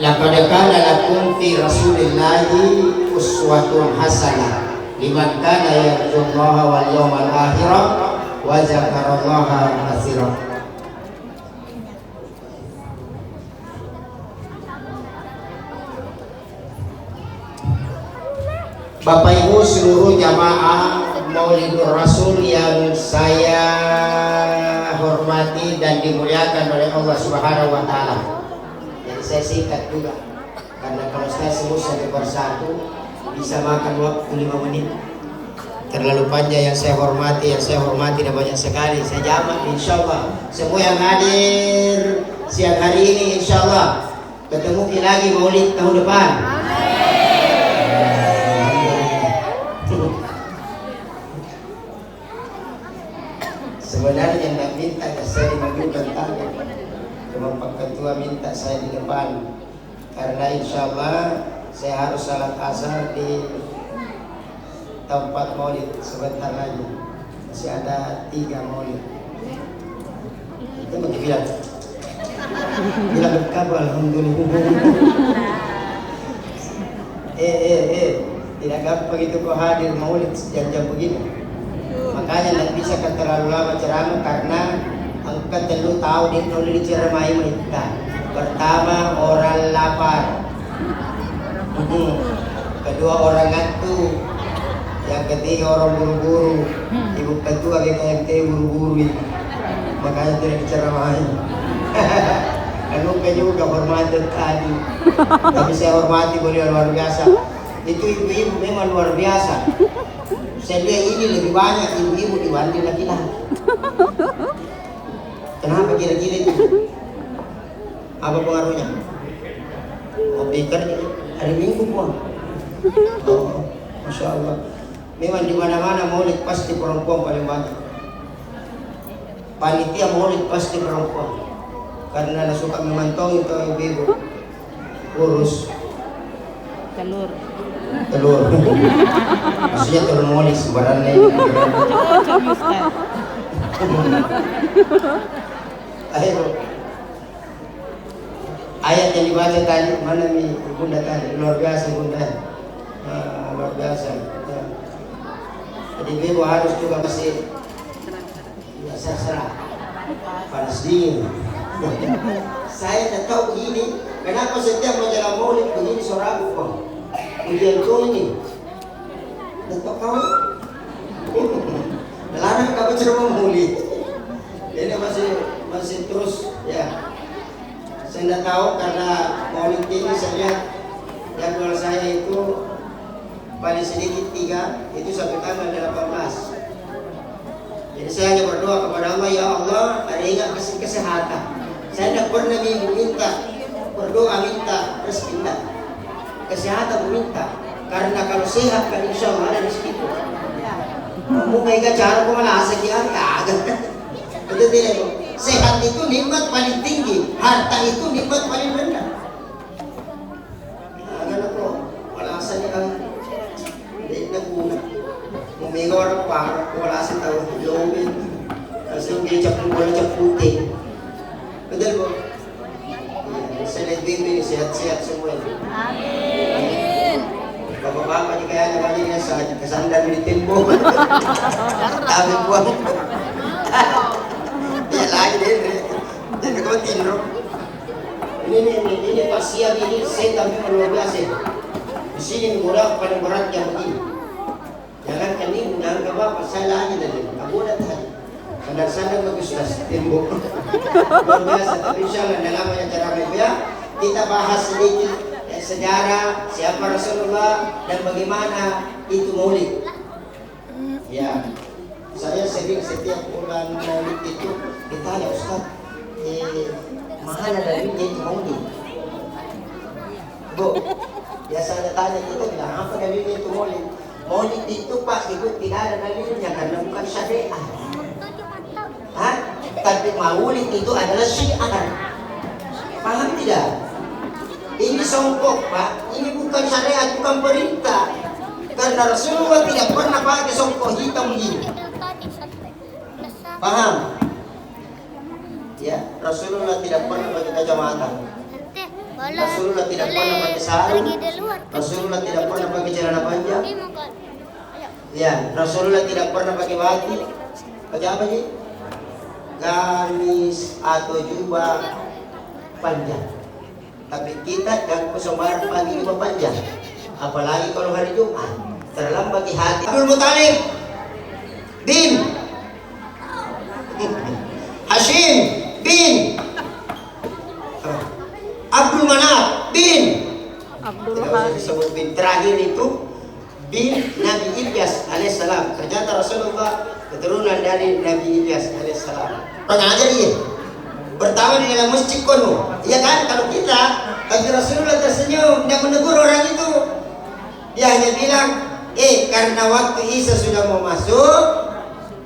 Laqad kana lakum fi Rasulillahi uswatun hasanah liman kana yarjullaha wal yawmal akhir wa dzakarallaha katsiran. Bapak Ibu seluruh jamaah Maulidur Rasul yang saya hormati dan dimuliakan oleh Allah Subhanahu wa taala. Jadi saya singkat juga karena kalau saya sebut satu persatu bisa makan waktu 5 menit. Terlalu panjang yang saya hormati dan banyak sekali. Saya jamak insyaallah. Semua yang hadir siang hari ini insyaallah ketemu lagi Maulid tahun depan. Sebenarnya yang minta saya dimajukan tadi, cuma Pak Ketua minta saya di depan karena insya Allah saya harus salat asar di tempat maulid sebentar lagi. Masih ada 3 maulid. Itu mau bilang berkabul alhamdulillah. Tidak gampang itu kau hadir maulid jam-jam begini. Makanya tidak bisa terlalu lama ceramah karena angkat dulu tahu dia nulis di ceramah kita. Pertama orang lapar, kedua orang ngantuk, yang ketiga orang buru-buru. Ibu ketua GKMT buru-buru ini, makanya tidak diceramahin. Anu juga hormati tadi, tapi saya hormati beliau luar biasa. Itu ibu-ibu memang luar biasa. Saya lihat ini lebih banyak ibu-ibu dibanding laki-laki. Kenapa kira-kira itu? Apa pengaruhnya? Mau pikir hari Minggu pun. Oh, Masya Allah. Memang di mana-mana maulid pasti perempuan paling banyak. Panitia maulid pasti perempuan. Karena suka memantau itu ibu-ibu. Urus telur maksudnya telur maulid sebenarnya. Ayo ayat yang dibaca tadi mana nih bunda tadi luar biasa bunda. Luar biasa ya. Jadi ibu harus juga masih serah panas dingin. Saya tidak tahu begini kenapa setiap majalah maulid begini soraku kok. Ujian tuh ini, tentu kau, melarang kau ceramah maulid. Ini masih terus ya. Saya tidak tahu karena maulid ini saya lihat jadwal saya itu paling sedikit 3 itu sampai tanggal 18. Jadi saya hanya berdoa kepada Allah, ya Allah, hari ini kasih kesehatan. Saya tidak pernah minta berdoa minta rezeki. Kesehatan meminta karena kalau sehat kan insya Allah ada rezeki itu. Kamu mega cara kau malah asal dia agak. Betul tidak? Sehat itu nikmat paling tinggi, harta itu nikmat paling rendah. Agak kok malah asal dia kan. Tidak guna. Mega orang parah kau malah asal tahu lomin. Asal dia cap putih. Betul kok. Saya lihat ini sehat-sehat semua ini. Amin. Bapak-bapak ini kayaknya banyaknya saja kesandar di tembok. Tapi buang. Dia lagi deh. Jadi kau tidur. Ini pas siang ini saya tapi luar biasa. Di sini murah paling berat yang begini. Jangan kan ini jangan ke bapak saya lagi tadi. Kamu datang. Sandar-sandar bagus sudah tembok. Luar biasa, tapi insya Allah dalam acara ya kita bahas sedikit sejarah siapa Rasulullah dan bagaimana itu maulid. Ya, saya sering setiap bulan maulid itu ditanya Ustaz, mana dalilnya itu maulid? Bu, biasanya tanya kita bilang apa dalilnya itu maulid? Maulid itu Pak Ibu tidak ada dalilnya karena bukan syariat. Tapi maulid itu adalah syiar. Paham tidak? Ini songkok Pak, ini bukan syariat, bukan perintah. Karena Rasulullah tidak pernah pakai songkok hitam begini. Paham? Ya, Rasulullah tidak pernah pakai kacamata. Rasulullah tidak pernah pakai sarung. Rasulullah tidak pernah pakai celana panjang. Ya, Rasulullah tidak pernah pakai baju. Pakai apa sih? Gamis atau jubah panjang. Tapi kita dan sembarang pakai jubah panjang. Apalagi kalau hari Jumat. Terlambat di hati. Abdul Muthalib bin Hashim bin Abdul Manaf bin Abdul disebut bin terakhir itu bin Nabi Ilyas alaihissalam. Ternyata Rasulullah keturunan dari Nabi Ilyas alaihissalam. Pengajar dia pertama di dalam masjid kono. Iya kan, kalau kita bagi Rasulullah tersenyum dan menegur orang itu, dia hanya bilang, karena waktu Isa sudah mau masuk,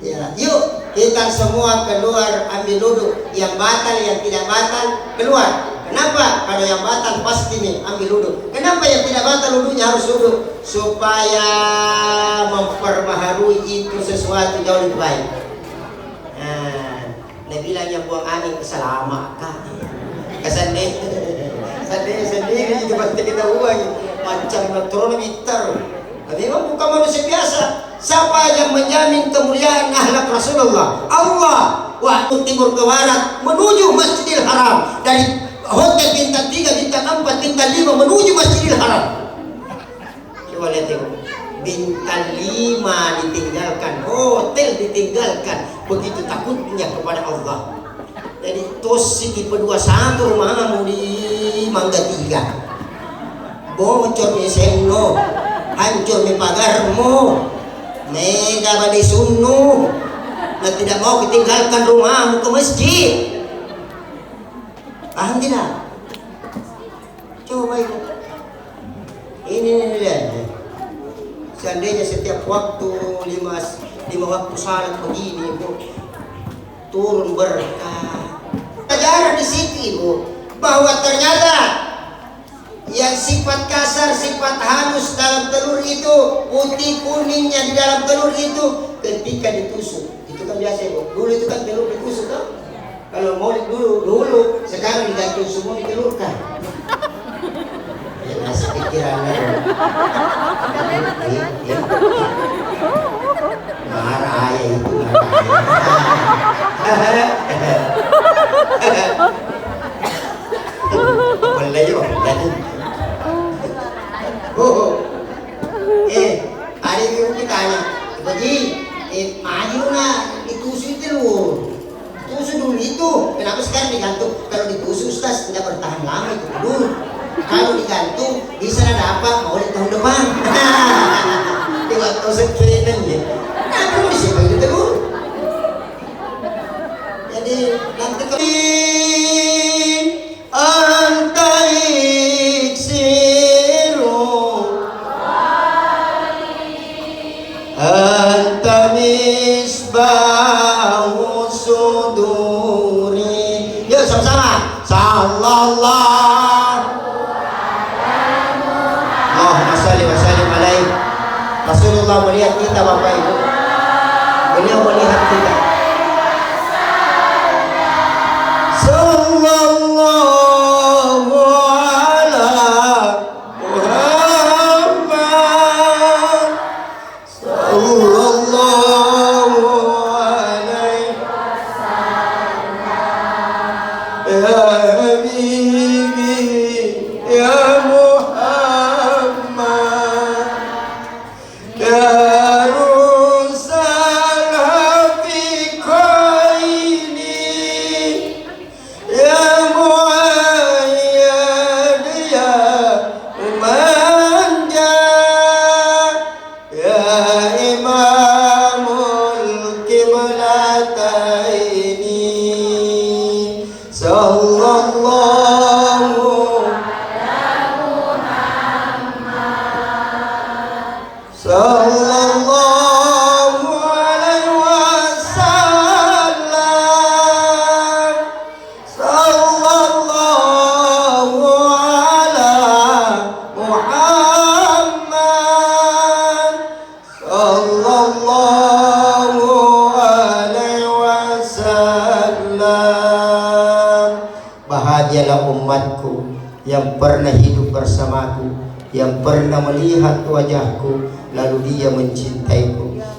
ya, yuk kita semua keluar ambil wudhu. Yang batal, yang tidak batal keluar. Kenapa? Kalau yang batal pasti nih ambil wudhu. Kenapa yang tidak batal wudhunya harus wudhu? Supaya memperbaharui itu sesuatu jauh lebih baik. Nah, dia bilang yang buang angin keselamatan. Sendiri itu pasti kita buang. Macam metronomi taruh. Memang bukan manusia biasa. Siapa yang menjamin kemuliaan akhlak Rasulullah? Allah. Waktu timur ke barat menuju Masjidil Haram. Dari hotel bintang 3, bintang 4, bintang 5 menuju Masjidil Haram. Coba lihat itu. Bintang 5 ditinggalkan, hotel ditinggalkan. Begitu takutnya kepada Allah. Jadi tosi di P21 rumahmu di Mangga 3. Bocor di seno. Hancur di pagarmu, mega badi sunnu, dan tidak mau ketinggalkan rumahmu ke masjid. Paham tidak? Coba itu. Ini lihat. Seandainya setiap waktu lima waktu salat begini, Bu, turun berkah. Pelajaran di situ, Ibu, bahwa ternyata yang sifat kasar, sifat halus dalam telur itu, putih kuningnya di dalam telur itu, ketika ditusuk, itu kan biasa, Bu. Dulu itu kan telur ditusuk, kan? Kalau mau dulu, sekarang diganti semua ditelurkan. Ya masih pikirannya. Marah ayah itu, hari itu kita tanya, Baji, maju na ditusuk telur, tusuk dulu itu, kenapa sekarang digantung? Kalau ditusuk Ustaz tidak bertahan lama itu dulu. Kalau digantung bisa dapat mau di tahun depan. Di waktu sekian ya, nah perlu disiapkan itu telur. Jadi nanti Anta misbahu suduri. Yuk sama-sama. Sallallahu Allahumma salli wa sallim alaih. Rasulullah melihat kita Bapak Ibu. Beliau melihat kita. yang pernah hidup bersamaku, yang pernah melihat wajahku, lalu dia mencintaiku.